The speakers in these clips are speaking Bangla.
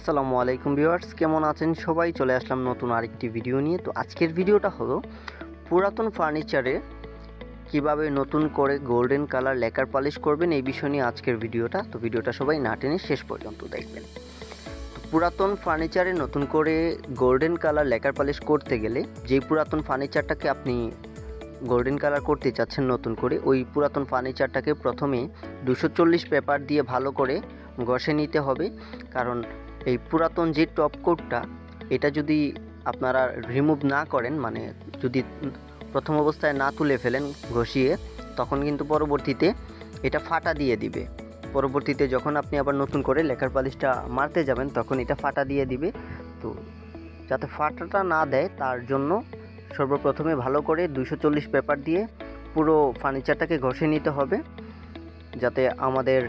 আসসালামু আলাইকুম ভিউয়ার্স, কেমন আছেন সবাই? চলে আসলাম নতুন আরেকটি ভিডিও নিয়ে। তো আজকের ভিডিওটা হলো পুরাতন ফার্নিচারে কিভাবে নতুন করে গোল্ডেন কালার লেকার পালিশ করবেন এই বিষয় নিয়ে আজকের ভিডিওটা। তো ভিডিওটা সবাই না টেনে শেষ পর্যন্ত দেখবেন। তো পুরাতন ফার্নিচারে নতুন করে গোল্ডেন কালার লেকার পালিশ করতে গেলে যেই পুরাতন ফার্নিচারটাকে আপনি গোল্ডেন কালার করতে চাচ্ছেন নতুন করে, ওই পুরাতন ফার্নিচারটাকে প্রথমে 240 পেপার দিয়ে ভালো করে ঘষে নিতে হবে। কারণ এই পুরাতন যে টপ কোটটা, এটা যদি আপনারা রিমুভ না করেন, মানে যদি প্রথম অবস্থায় না তুলে ফেলেন ঘষিয়ে, তখন কিন্তু পরবর্তীতে এটা ফাটা দিয়ে দিবে। পরবর্তীতে যখন আপনি আবার নতুন করে লেকার পালিশটা মারতে যাবেন তখন এটা ফাটা দিয়ে দিবে। তো যাতে ফাটাটা না দেয় তার জন্য সর্বপ্রথমে ভালো করে 240 পেপার দিয়ে পুরো ফার্নিচারটাকে ঘষে নিতে হবে, যাতে আমাদের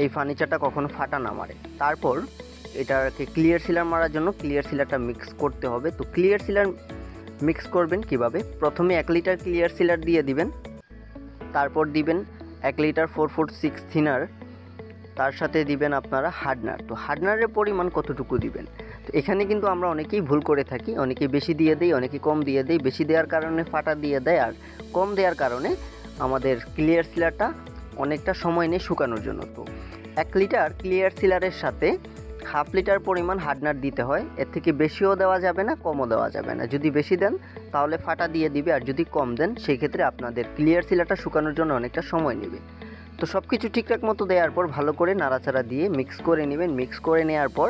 এই ফার্নিচারটা কখনো ফাটা না মারে। তারপর এটাকে ক্লিয়ার সিলার মারার জন্য ক্লিয়ার সিলারটা মিক্স করতে হবে। তো ক্লিয়ার সিলার মিক্স করবেন কিভাবে? প্রথমে 1 লিটার ক্লিয়ার সিলার দিয়ে দিবেন, তারপর দিবেন 1 লিটার 446 থিনার, তার সাথে দিবেন আপনারা হার্ডনার। তো হার্ডনারের পরিমাণ কতটুকু দিবেন? তো এখানে কিন্তু আমরা অনেকেই ভুল করে থাকি, অনেকেই বেশি দিয়ে দেই, অনেকেই কম দিয়ে দেই। বেশি দেওয়ার কারণে ফাটা দিয়ে দেয়, আর কম দেওয়ার কারণে আমাদের ক্লিয়ার সিলারটা অনেকটা সময় নেয় শুকানোর জন্য। তো 1 লিটার ক্লিয়ার সিলারের সাথে 1/2 লিটার পরিমাণ হার্ডনার দিতে হয়। এর থেকে বেশিও দেওয়া যাবে না, কমও দেওয়া যাবে না। যদি বেশি দেন তাহলে ফাটা দিয়ে দিবে, আর যদি কম দেন সেই ক্ষেত্রে আপনাদের ক্লিয়ার সিলারটা শুকানোর জন্য অনেকটা সময় নেবে। তো সব কিছু ঠিকঠাক মতো দেওয়ার পর ভালো করে নাড়াচাড়া দিয়ে মিক্স করে নেবেন। মিক্স করে নেওয়ার পর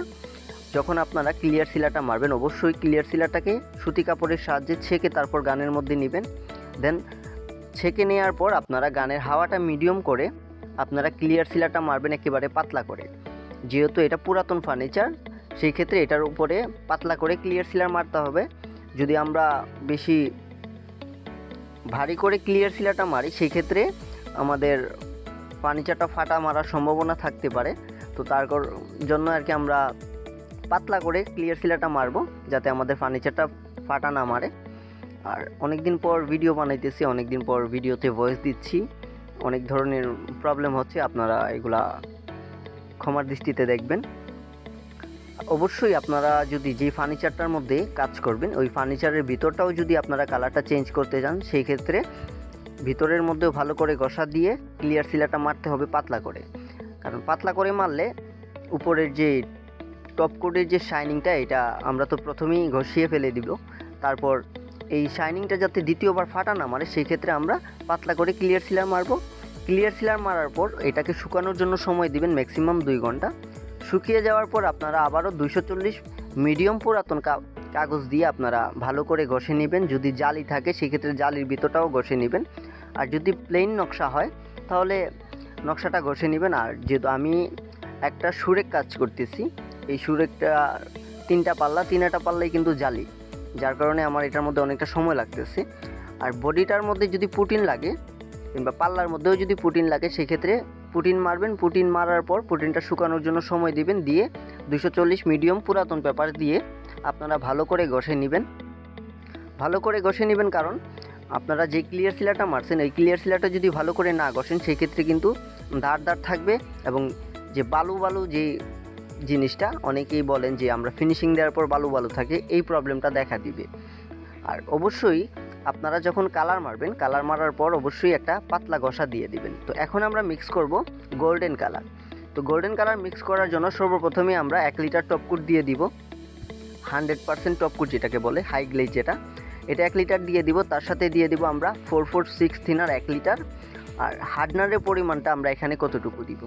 যখন আপনারা ক্লিয়ার সিলারটা মারবেন, অবশ্যই ক্লিয়ার সিলারটাকে সুতি কাপড়ের সাহায্যে ছেঁকে তারপর গানের মধ্যে নেবেন। দেন ছেঁকে নেওয়ার পর আপনারা গানের হাওয়াটা মিডিয়াম করে আপনারা ক্লিয়ার সিলারটা মারবেন একেবারে পাতলা করে। যেহেতু এটা পুরাতন ফার্নিচার, সেই ক্ষেত্রে এটার উপরে পাতলা করে ক্লিয়ার সিলার মারতে হবে। যদি আমরা বেশি ভারী করে ক্লিয়ার সিলারটা মারি সেই ক্ষেত্রে আমাদের ফার্নিচারটা ফাটা মারার সম্ভাবনা থাকতে পারে। তো তার জন্য আর কি আমরা পাতলা করে ক্লিয়ার সিলারটা মারবো, যাতে আমাদের ফার্নিচারটা ফাটা না মারে। আর অনেক দিন পর ভিডিও বানাইতেছি, অনেক দিন পর ভিডিওতে ভয়েস দিচ্ছি, অনেক ধরনের প্রবলেম হচ্ছে, আপনারা এগুলা ক্ষমার দৃষ্টিতে দেখবেন। অবশ্যই আপনারা যদি যে ফার্নিচারটার মধ্যে কাজ করবেন ওই ফার্নিচারের ভিতরটাও যদি আপনারা কালারটা চেঞ্জ করতে চান, সেই ক্ষেত্রে ভিতরের মধ্যেও ভালো করে ঘষা দিয়ে ক্লিয়ার সিলারটা মারতে হবে পাতলা করে। কারণ পাতলা করে মারলে উপরের যে টপ কোটের যে শাইনিংটা, এটা আমরা তো প্রথমেই ঘষিয়ে ফেলে দিব। তারপর এই শাইনিংটা যাতে দ্বিতীয়বার ফাটা না মারে সেই ক্ষেত্রে আমরা পাতলা করে ক্লিয়ার সিলার মারবো। ক্লিয়ার সিলার মারার পর এটাকে শুকানোর জন্য সময় দিবেন ম্যাক্সিমাম 2 ঘন্টা। শুকিয়ে যাওয়ার পর আপনারা আবারও 240 মিডিয়াম পুরাতন কাগজ দিয়ে আপনারা ভালো করে ঘষে নেবেন। যদি জালি থাকে সেক্ষেত্রে জালির ভিতরটাও ঘষে নেবেন, আর যদি প্লেন নকশা হয় তাহলে নকশাটা ঘষে নেবেন। আর যেহেতু আমি একটা সুরেক কাজ করতেছি, এই সুরেকটা 3টা পাল্লাই কিন্তু জালি, যার কারণে আমার এটার মধ্যে অনেকটা সময় লাগতেছে। আর বডিটার মধ্যে যদি পুটিন লাগে কিংবা পাল্লার মধ্যেও যদি পুটিন লাগে সেক্ষেত্রে পুটিন মারবেন। পুটিন মারার পর পুটিনটা শুকানোর জন্য সময় দিবেন, দিয়ে 240 মিডিয়াম পুরাতন পেপার দিয়ে আপনারা ভালো করে ঘষে নেবেন। ভালো করে ঘষে নেবেন, কারণ আপনারা যে ক্লিয়ার সিলারটা মারছেন এই ক্লিয়ার সিলারটা যদি ভালো করে না ঘষেন সেই ক্ষেত্রে কিন্তু দাঁড় থাকবে, এবং যে বালু যে জিনিসটা অনেকেই বলেন যে আমরা ফিনিশিং দেওয়ার পর বালু থাকে, এই প্রবলেমটা দেখা দিবে। আর অবশ্যই আপনারা যখন কালার মারবেন, কালার মারার পর অবশ্যই একটা পাতলা ঘষা দিয়ে দিবেন। তো এখন আমরা মিক্স করব গোল্ডেন কালার। তো গোল্ডেন কালার মিক্স করার জন্য সর্বপ্রথমে আমরা 1 লিটার টপকুট দিয়ে দিব, 100% টপকুট যেটাকে বলে, হাই গ্লেজ যেটা, এটা 1 লিটার দিয়ে দিব। তার সাথে দিয়ে দিব আমরা 446 থিনার 1 লিটার। আর হার্ডনারের পরিমাণটা আমরা এখানে কতটুকু দিব?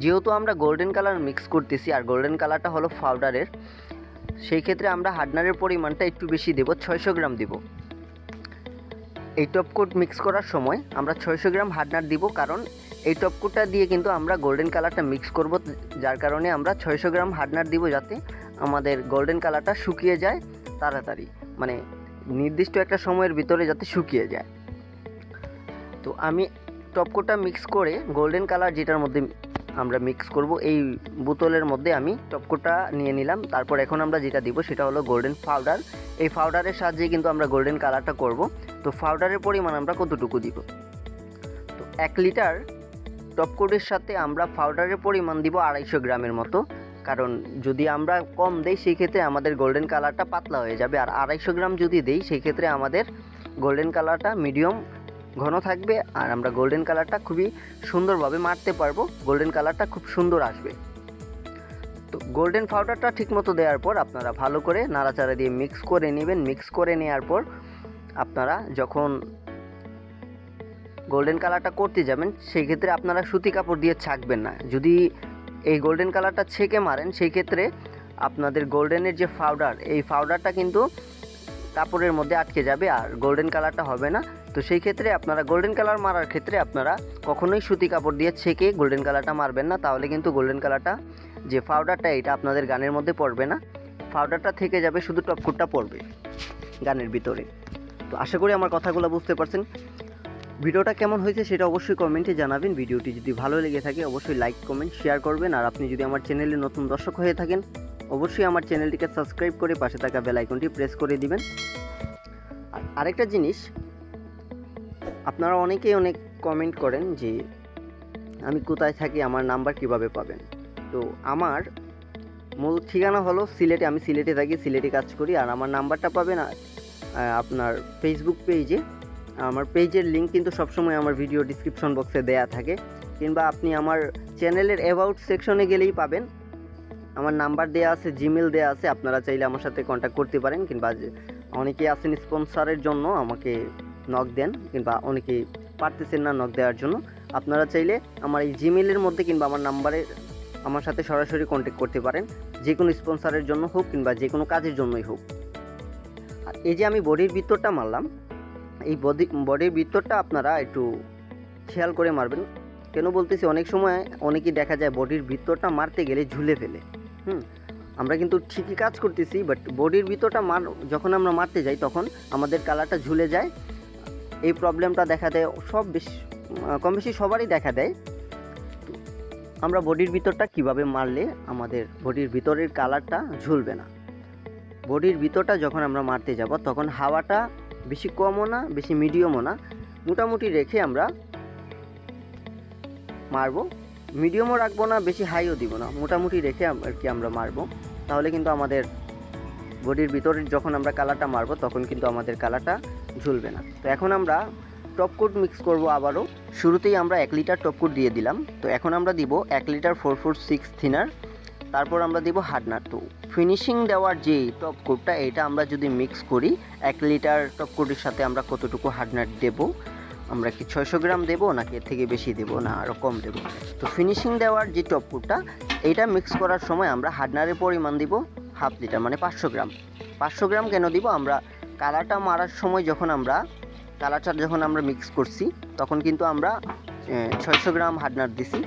যেহেতু আমরা গোল্ডেন কালার মিক্স করতেছি আর গোল্ডেন কালারটা হলো পাউডারের, সেই ক্ষেত্রে আমরা হার্ডনারের পরিমাণটা একটু বেশি দেব, 600 গ্রাম দিব। এই টপকোট মিক্স করার সময় আমরা 600 গ্রাম হার্ডনার দিব, কারণ এই টপকোটটা দিয়ে কিন্তু আমরা গোল্ডেন কালারটা মিক্স করব, যার কারণে আমরা 600 গ্রাম হার্ডনার দিব, যাতে আমাদের গোল্ডেন কালারটা শুকিয়ে যায় তাড়াতাড়ি, মানে নির্দিষ্ট একটা সময়ের ভিতরে যাতে শুকিয়ে যায়। তো আমি টপকোটটা মিক্স করে গোল্ডেন কালার যেটার মধ্যে আমরা মিক্স করব এই বোতলের মধ্যে আমি টপকোটটা নিয়ে নিলাম। তারপর এখন আমরা যেটা দিব সেটা হলো গোল্ডেন পাউডার। এই পাউডারের সাহায্যে কিন্তু আমরা গোল্ডেন কালারটা করব। তো পাউডারের পরিমাণ আমরা কতটুকু দিব? তো 1 লিটার টপকোটের সাথে আমরা পাউডারের পরিমাণ দিব 250 গ্রামের মতো, কারণ যদি আমরা কম দেই সেই ক্ষেত্রে আমাদের গোল্ডেন কালারটা পাতলা হয়ে যাবে, আর 250 গ্রাম যদি দেই সেই ক্ষেত্রে আমাদের গোল্ডেন কালারটা মিডিয়াম ঘন থাকবে, আর আমরা গোল্ডেন কালারটা খুবই সুন্দরভাবে মারতে পারবো, গোল্ডেন কালারটা খুব সুন্দর আসবে। তো গোল্ডেন পাউডারটা ঠিকমতো দেওয়ার পর আপনারা ভালো করে নাড়াচাড়া দিয়ে মিক্স করে নেবেন। মিক্স করে নেওয়ার পর আপনারা যখন গোল্ডেন কালারটা করতে যাবেন সেই ক্ষেত্রে আপনারা সুতি কাপড় দিয়ে ছাকবেন না। যদি এই গোল্ডেন কালারটা ছেঁকে মারেন সেই ক্ষেত্রে আপনাদের গোল্ডেনের যে পাউডার, এই পাউডারটা কিন্তু কাপড়ের মধ্যে আটকে যাবে আর গোল্ডেন কালারটা হবে না। তো সেই ক্ষেত্রে আপনারা গোল্ডেন কালার মারার ক্ষেত্রে আপনারা কখনোই সুতি কাপড় দিয়ে ছেঁকে গোল্ডেন কালারটা মারবেন না, তাহলে কিন্তু গোল্ডেন কালারটা যে পাউডারটা এটা আপনাদের গানের মধ্যে পড়বে না, পাউডারটা থেকে যাবে, শুধু টপকুটটা পড়বে গানের ভিতরে। তো আশা করি আমার কথাগুলো বুঝতে পারছেন। ভিডিওটা কেমন হয়েছে সেটা অবশ্যই কমেন্টে জানাবেন। ভিডিওটি যদি ভালো লেগে থাকে অবশ্যই লাইক কমেন্ট শেয়ার করবেন, আর আপনি যদি আমার চ্যানেলে নতুন দর্শক হয়ে থাকেন অবশ্যই আমার চ্যানেলটিকে সাবস্ক্রাইব করে পাশে থাকা বেল আইকনটি প্রেস করে দিবেন। আর আরেকটা জিনিস, আপনারা অনেকেই অনেক কমেন্ট করেন যে আমি কোথায় থাকি, আমার নাম্বার কিভাবে পাবেন। তো আমার মূল ঠিকানা হলো সিলেটে, আমি সিলেটে থাকি, সিলেটে কাজ করি। আর আমার নাম্বারটা পাবেন আপনার ফেসবুক পেজে। আমার পেজের লিঙ্ক কিন্তু সবসময় আমার ভিডিও ডিসক্রিপশন বক্সে দেয়া থাকে, কিংবা আপনি আমার চ্যানেলের অ্যাবাউট সেকশনে গেলেই পাবেন। আমার নাম্বার দেয়া আছে, জিমেল দেয়া আছে, আপনারা চাইলে আমার সাথে কন্ট্যাক্ট করতে পারেন। কিংবা অনেকেই আছেন স্পন্সরের জন্য আমাকে নক দেন, কিংবা অনেকেই পারতেছেন না নক দেওয়ার জন্য, আপনারা চাইলে আমার এই জিমেলের মধ্যে কিংবা আমার নাম্বারে আমার সাথে সরাসরি কন্ট্যাক্ট করতে পারেন, যে কোনো স্পন্সরের জন্য হোক কিংবা যে কোনো কাজের জন্যই হোক। আর এই যে আমি বডির ভিতরটা মারলাম, এই বডির ভিতরটা আপনারা একটু খেয়াল করে মারবেন। কেন বলতেছি, অনেক সময় অনেকেই দেখা যায় বডির ভিতরটা মারতে গেলে ঝুলে ফেলে। আমরা কিন্তু ঠিকই কাজ করতেছি, বাট বডির ভিতরটা যখন আমরা মারতে যাই তখন আমাদের কালারটা ঝুলে যায়। এই প্রবলেমটা দেখা দেয় কম বেশি সবারই দেখা দেয়। আমরা বডির ভিতরটা কিভাবে মারলে আমাদের বডির ভিতরের কালারটা ঝুলবে না। বডির ভিতরটা যখন আমরা মারতে যাব তখন হাওয়াটা বেশি কমও না বেশি মিডিয়ামও না, মোটামুটি রেখে আমরা মারবো। মিডিয়ামও রাখবো না, বেশি হাইও দিব না, মোটামুটি রেখে আর কি আমরা মারবো। তাহলে কিন্তু আমাদের বডির ভিতরে যখন আমরা কালারটা মারবো তখন কিন্তু আমাদের কালারটা ঝুলবে না। তো এখন আমরা টপকোট মিক্স করব আবারও। শুরুতেই আমরা 1 লিটার টপকোট দিয়ে দিলাম। তো এখন আমরা দিব 1 লিটার 446 থিনার, তারপর আমরা দিব হার্ডনার। তো ফিনিশিং দেওয়ার যে টপকোটটা এটা আমরা যদি মিক্স করি 1 লিটার টপকোটের সাথে আমরা কতটুকু হার্ডনার দেব, আমরা কি 600 গ্রাম দেবো নাকি এর থেকে বেশি দেবো না আরও কম দেবো। তো ফিনিশিং দেওয়ার যে টপকোটটা এইটা মিক্স করার সময় আমরা হার্ডনারের পরিমাণ দিব 1/2 লিটার, মানে 500 গ্রাম। 500 গ্রাম কেন দিব, আমরা কালারটা মারার সময় যখন আমরা মিক্স করছি তখন কিন্তু আমরা 600 গ্রাম হার্ডনার দিছি,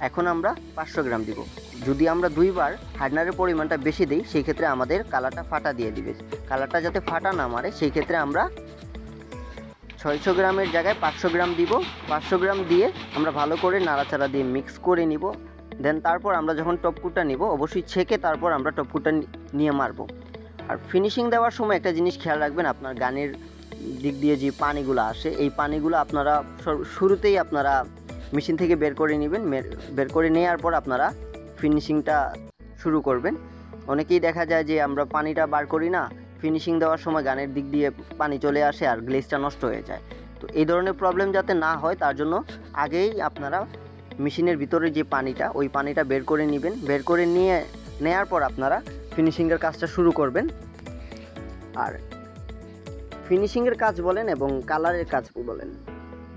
এখন আমরা 500 গ্রাম দিব। যদি আমরা 2বার হার্ডনারের পরিমাণটা বেশি দিই সেই ক্ষেত্রে আমাদের কালারটা ফাটা দিয়ে দিবে। কালারটা যাতে ফাটা না মারে সেই ক্ষেত্রে আমরা 600 গ্রামের জায়গায় 500 গ্রাম দিব। 500 গ্রাম দিয়ে আমরা ভালো করে নাড়াচাড়া দিয়ে মিক্স করে নিব। দেন তারপর আমরা যখন টপকুটটা নিব অবশ্যই ছেঁকে তারপর আমরা টপকুটটা নিয়ে মারবো। আর ফিনিশিং দেওয়ার সময় একটা জিনিস খেয়াল রাখবেন, আপনার গানের দিক দিয়ে যে পানিগুলো আসে এই পানিগুলো আপনারা শুরুতেই আপনারা মেশিন থেকে বের করে নেবেন। বের করে নেওয়ার পর আপনারা ফিনিশিংটা শুরু করবেন। অনেকেই দেখা যায় যে আমরা পানিটা বার করি না, ফিনিশিং দেওয়ার সময় গানের দিক দিয়ে পানি চলে আসে আর গ্লেজটা নষ্ট হয়ে যায়। তো এই ধরনের প্রবলেম যাতে না হয় তার জন্য আগেই আপনারা মেশিনের ভিতরে যে পানিটা ওই পানিটা বের করে নেবেন। বের করে নেওয়ার পর আপনারা ফিনিশিংয়ের কাজটা শুরু করবেন। আর ফিনিশিংয়ের কাজ বলেন এবং কালারের কাজ বলেন,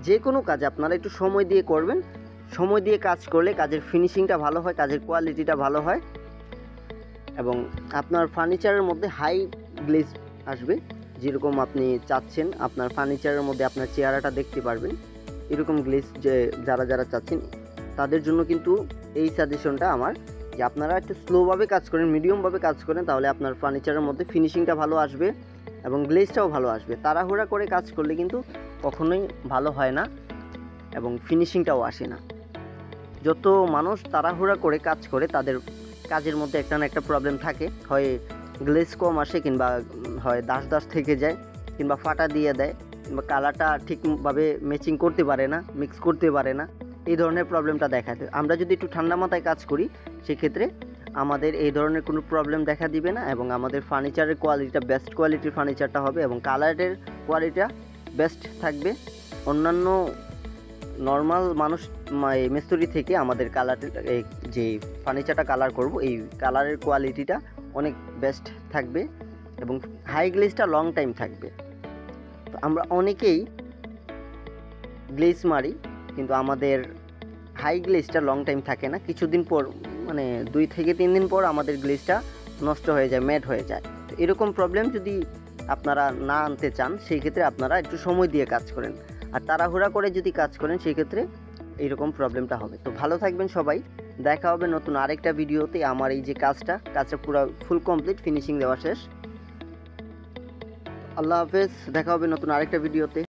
যে কোনো কাজ আপনারা একটু সময় দিয়ে করবেন। সময় দিয়ে কাজ করলে কাজের ফিনিশিংটা ভালো হয়, কাজের কোয়ালিটিটা ভালো হয় এবং আপনার ফার্নিচারের মধ্যে হাই গ্লেজ আসবে। যেরকম আপনি চাচ্ছেন আপনার ফার্নিচারের মধ্যে আপনার চেহারাটা দেখতে পারবেন, এরকম গ্লেজ যারা চাচ্ছেন তাদের জন্য কিন্তু এই সাজেশনটা আমার, যে আপনারা একটু স্লোভাবে কাজ করেন, মিডিয়ামভাবে কাজ করেন, তাহলে আপনার ফার্নিচারের মধ্যে ফিনিশিংটা ভালো আসবে এবং গ্লেজটাও ভালো আসবে। তাড়াহুড়া করে কাজ করলে কিন্তু কখনোই ভালো হয় না এবং ফিনিশিংটাও আসে না। যত মানুষ তাড়াহুড়া করে কাজ করে তাদের কাজের মধ্যে একটা না একটা প্রবলেম থাকে, হয় গ্লেজ কম আসে কিংবা হয় দাস থেকে যায় কিংবা ফাটা দিয়ে দেয় কিংবা কালারটা ঠিকভাবে ম্যাচিং করতে পারে না, মিক্স করতে পারে না, এই ধরনের প্রবলেমটা দেখা দেয়। আমরা যদি একটু ঠান্ডা মাথায় কাজ করি সেক্ষেত্রে আমাদের এই ধরনের কোনো প্রবলেম দেখা দিবে না এবং আমাদের ফার্নিচারের কোয়ালিটিটা বেস্ট কোয়ালিটির ফার্নিচারটা হবে এবং কালারের কোয়ালিটিটা বেস্ট থাকবে। অন্যান্য নর্মাল মানুষ মিস্ত্রি থেকে আমাদের কালারটা যে ফার্নিচারটা কালার করব এই কালারের কোয়ালিটিটা অনেক বেস্ট থাকবে এবং হাই গ্লেজটা লং টাইম থাকবে। তো আমরা অনেকেই গ্লেজ মারি কিন্তু আমাদের হাই গ্লেজটা লং টাইম থাকে না, কিছুদিন পর মানে 2 থেকে 3 দিন পর আমাদের গ্লেজটা নষ্ট হয়ে যায়, ম্যাট হয়ে যায়। তো এরকম প্রবলেম যদি আপনারা না আনতে চান সেই ক্ষেত্রে আপনারা একটু সময় দিয়ে কাজ করেন, আর তাড়াহুড়া করে যদি কাজ করেন সেই ক্ষেত্রে এইরকম প্রবলেমটা হবে। তো ভালো থাকবেন সবাই, দেখা হবে নতুন আরেকটা ভিডিওতে। আমার এই যে কাজটা পুরো ফুল কমপ্লিট, ফিনিশিং দেওয়া শেষ। আল্লাহ হাফেজ, দেখা হবে নতুন আরেকটা ভিডিওতে।